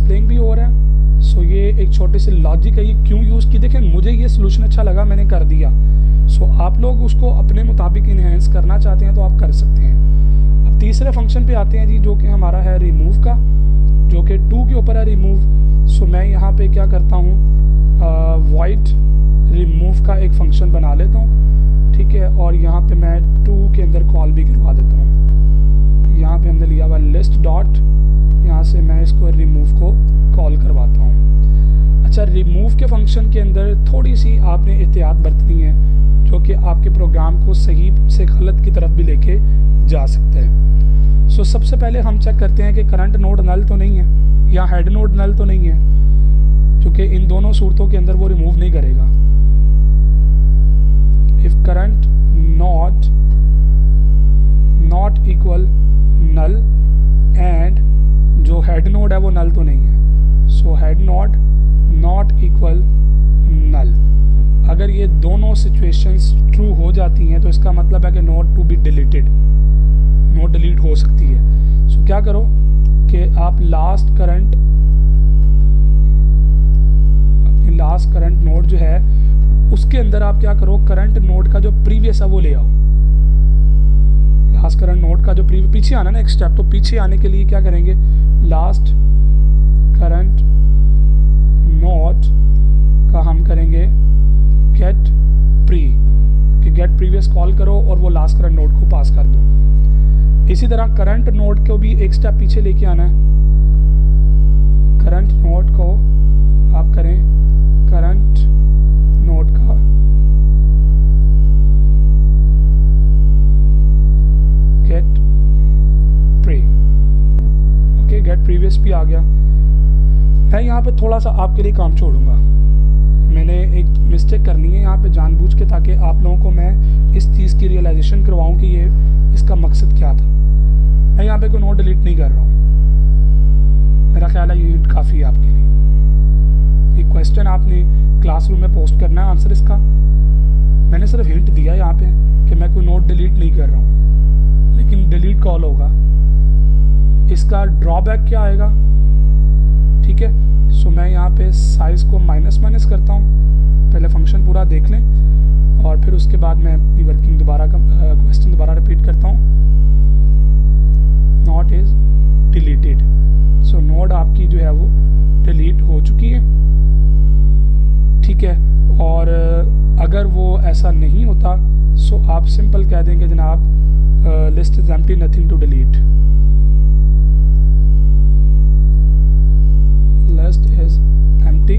Displaying भी हो रहा है। सो ये एक छोटी सी लॉजिक है, ये क्यों यूज़ की, देखें मुझे ये सोल्यूशन अच्छा लगा, मैंने कर दिया। सो आप लोग उसको अपने मुताबिक इन्हेंस करना चाहते हैं तो आप कर सकते हैं। अब तीसरे फंक्शन पे आते हैं जी, जो कि हमारा है रिमूव का, जो कि 2 के ऊपर है रिमूव। सो मैं यहाँ पे क्या करता हूँ, वॉइड रिमूव का एक फंक्शन बना लेता हूँ, ठीक है। और यहाँ पे मैं 2 के अंदर कॉल भी करवा देता हूँ। यहाँ पे हमने लिया हुआ लिस्ट डॉट, यहाँ से मैं इसको रिमूव को कॉल करवाता हूँ। अच्छा, रिमूव के फंक्शन के अंदर थोड़ी सी आपने एहतियात बरतनी है, जो कि आपके प्रोग्राम को सही से गलत की तरफ भी लेके जा सकते हैं। सो सबसे पहले हम चेक करते हैं कि करंट नोड नल तो नहीं है या हेड नोड नल तो नहीं है, क्योंकि इन दोनों सूरतों के अंदर वो रिमूव नहीं करेगा। If current not equal null and जो हेड नोड है वो नल तो नहीं है। So head node not equal null, अगर ये दोनों सिचुएशंस ट्रू हो जाती हैं तो इसका मतलब है कि node to be deleted, node delete हो सकती है। सो क्या करो कि आप लास्ट करंट नोड जो है उसके अंदर आप क्या करो, करंट नोड का जो प्रीवियस है वो ले आओ। लास्ट करंट नोड का जो पीछे आना ना एक स्टेप, तो पीछे आने के लिए क्या करेंगे, लास्ट करंट नोड का हम करेंगे गेट प्री, कि गेट प्रीवियस कॉल करो और वो लास्ट करंट नोड को पास कर दो। इसी तरह करंट नोड को भी एक स्टेप पीछे लेके आना है। करंट नोड को आप करें करंट नोड का get pre, okay, get previous भी आ गया। मैं यहाँ पे थोड़ा सा आपके लिए काम छोड़ूंगा, मैंने एक मिस्टेक करनी है यहाँ पे जानबूझ के, ताकि आप लोगों को मैं इस चीज़ की रियलाइजेशन करवाऊँ कि ये इसका मकसद क्या था। मैं यहाँ पे कोई नोट डिलीट नहीं कर रहा हूँ, मेरा ख्याल है ये काफ़ी है आपके लिए। एक क्वेश्चन आपने क्लासरूम में पोस्ट करना है, आंसर इसका मैंने सिर्फ हिंट दिया यहाँ पे कि मैं कोई नोट डिलीट नहीं कर रहा हूँ, लेकिन डिलीट कॉल होगा। इसका ड्रॉबैक क्या आएगा, ठीक है। सो मैं यहाँ पे साइज़ को माइनस करता हूँ, पहले फंक्शन पूरा देख लें और फिर उसके बाद मैं अपनी वर्किंग क्वेश्चन दोबारा रिपीट करता हूँ। Not is deleted, so node आपकी जो है वो डिलीट हो चुकी है, ठीक है। और अगर वो ऐसा नहीं होता सो आप सिंपल कह देंगे जनाब list is empty nothing to delete, list is empty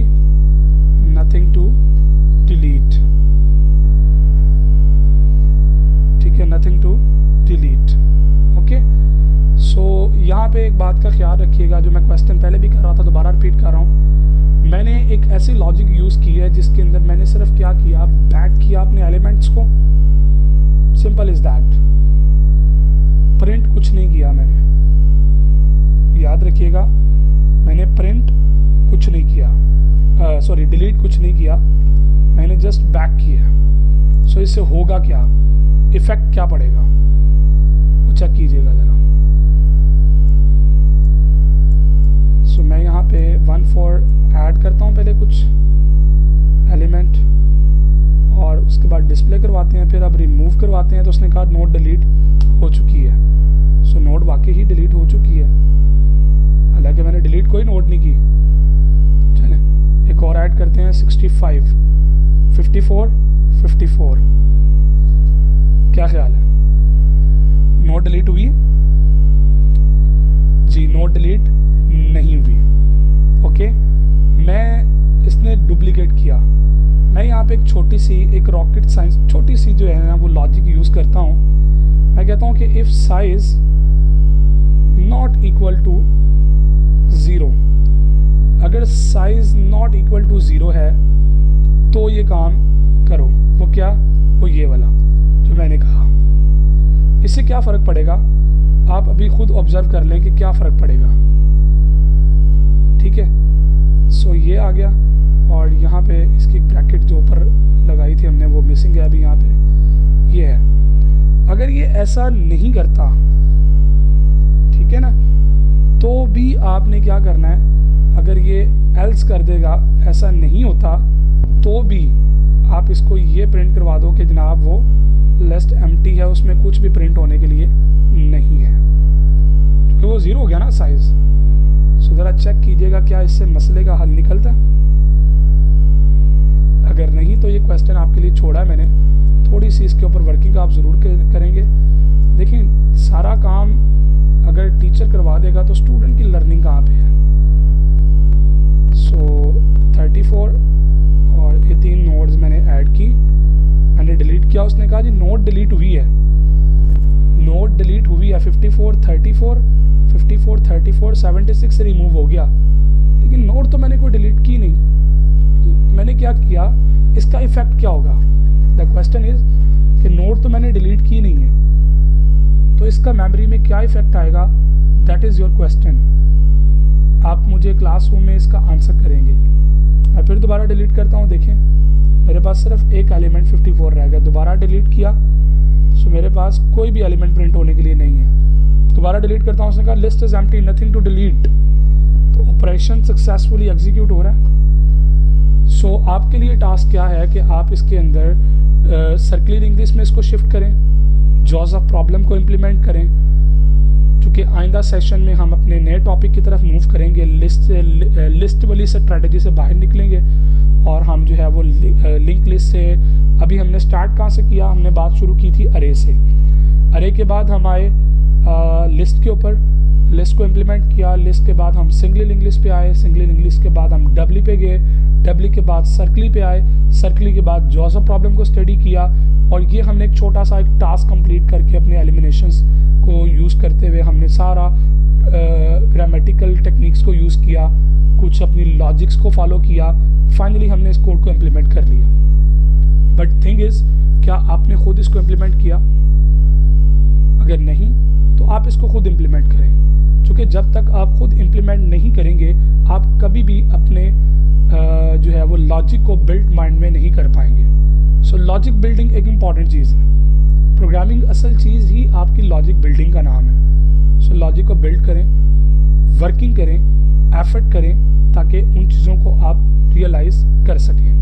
nothing to delete, ठीक है, nothing to delete, okay. So यहाँ पे एक बात का ख्याल रखिएगा, जो मैं क्वेश्चन पहले भी कर रहा था दोबारा रिपीट कर रहा हूँ। मैंने एक ऐसी लॉजिक यूज़ की है जिसके अंदर मैंने सिर्फ क्या किया, बैक किया अपने एलिमेंट्स को, सिंपल इज दैट, प्रिंट कुछ नहीं किया मैंने, याद रखिएगा मैंने प्रिंट कुछ नहीं किया, सॉरी डिलीट कुछ नहीं किया, मैंने जस्ट बैक किया। सो इससे होगा क्या, इफेक्ट क्या पड़ेगा वो चेक कीजिएगा ज़रा। सो मैं यहाँ पे 1 ऐड करता हूँ पहले कुछ एलिमेंट और उसके बाद डिस्प्ले करवाते हैं, फिर अब रिमूव करवाते हैं। तो उसने कहा नोड डिलीट हो चुकी है। सो नोड वाकई ही डिलीट हो चुकी है, हालांकि मैंने डिलीट कोई नोड नहीं की। चलें एक और ऐड करते हैं 65, 54, 54, क्या ख्याल है, नोड डिलीट हुई जी? नोड डिलीट नहीं हुई, ओके। मैं इसने डुप्लीकेट किया। मैं यहाँ पे एक छोटी सी एक रॉकेट साइंस छोटी सी जो है ना वो लॉजिक यूज़ करता हूँ। मैं कहता हूँ कि if size not equal to 0, अगर साइज नॉट इक्वल टू 0 है तो ये काम करो। वो क्या, वो ये वाला जो मैंने कहा। इससे क्या फ़र्क पड़ेगा आप अभी खुद ऑब्ज़र्व कर लें कि क्या फ़र्क पड़ेगा, ठीक है। सो ये आ गया और यहाँ पे इसकी ब्रैकेट जो ऊपर लगाई थी हमने वो मिसिंग है अभी यहाँ पे, ये है। अगर ये ऐसा नहीं करता, ठीक है ना, तो भी आपने क्या करना है, अगर ये एल्स कर देगा, ऐसा नहीं होता, तो भी आप इसको ये प्रिंट करवा दो कि जनाब वो लिस्ट एम्प्टी है, उसमें कुछ भी प्रिंट होने के लिए नहीं है, क्योंकि वो ज़ीरो हो गया ना साइज़। सो ज़रा चेक कीजिएगा क्या इससे मसले का हल निकलता है। अगर नहीं तो ये क्वेश्चन आपके लिए छोड़ा है मैंने, थोड़ी सी इसके ऊपर वर्किंग आप ज़रूर करेंगे। देखिए सारा काम अगर टीचर करवा देगा तो स्टूडेंट की लर्निंग कहाँ पे है। सो 34 और ये 3 नोड्स मैंने ऐड की, मैंने डिलीट किया। उसने कहा जी नोड डिलीट हुई है, नोड डिलीट हुई है 54 34 54 34 76 से रिमूव हो गया, लेकिन नोड तो मैंने कोई डिलीट की नहीं। मैंने क्या किया, इसका इफ़ेक्ट क्या होगा। द क्वेश्चन इज कि नोड तो मैंने डिलीट की नहीं है, तो इसका मेमोरी में क्या इफ़ेक्ट आएगा, दैट इज़ योर क्वेश्चन। आप मुझे क्लासरूम में इसका आंसर करेंगे। मैं फिर दोबारा डिलीट करता हूँ, देखें मेरे पास सिर्फ एक एलिमेंट 54 रह गया। दोबारा डिलीट किया, सो मेरे पास कोई भी एलिमेंट प्रिंट होने के लिए नहीं है। दोबारा डिलीट करता हूँ, उसने कहा list is empty, nothing to delete, तो ऑपरेशन सक्सेसफुली एग्जीक्यूट हो रहा है। सो आपके लिए टास्क क्या है कि आप इसके अंदर सर्कुलर इंग्लिश में इसको शिफ्ट करें, जॉज ऑफ प्रॉब्लम को इम्प्लीमेंट करें, चूँकि आइंदा सेशन में हम अपने नए टॉपिक की तरफ मूव करेंगे, लिस्ट वाली स्ट्रैटेजी से बाहर निकलेंगे और हम जो है वो लिंक लिस्ट से, अभी हमने स्टार्ट कहाँ से किया, हमने बात शुरू की थी अरे से। अरे के बाद हम आए लिस्ट के ऊपर, लिस्ट को इम्प्लीमेंट किया। लिस्ट के बाद हम सिंगल इंग्लिश पे आए, सिंगल इंग्लिश के बाद हम डबली पे गए, डबली के बाद सर्कली पे आए, सर्कली के बाद जॉज ऑफ प्रॉब्लम को स्टडी किया। और ये हमने एक छोटा सा एक टास्क कंप्लीट करके अपने एलिमिनेशंस को यूज़ करते हुए हमने सारा ग्रामेटिकल टेक्निक्स को यूज़ किया, कुछ अपनी लॉजिक्स को फॉलो किया, फाइनली हमने इस कोड को इम्प्लीमेंट कर लिया। बट थिंग इज़, क्या आपने खुद इसको इम्प्लीमेंट किया? अगर नहीं तो आप इसको खुद इम्प्लीमेंट करें, क्योंकि जब तक आप खुद इम्प्लीमेंट नहीं करेंगे आप कभी भी अपने जो है वो लॉजिक को बिल्ड माइंड में नहीं कर पाएंगे। सो लॉजिक बिल्डिंग एक इम्पॉर्टेंट चीज़ है, प्रोग्रामिंग असल चीज़ ही आपकी लॉजिक बिल्डिंग का नाम है। सो लॉजिक को बिल्ड करें, वर्किंग करें, एफर्ट करें, ताकि उन चीज़ों को आप रियलाइज़ कर सकें।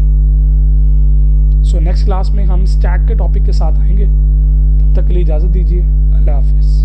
सो नेक्स्ट क्लास में हम स्टैक के टॉपिक के साथ आएंगे। तब तक के लिए इजाज़त दीजिए। अल्लाह हाफिज़।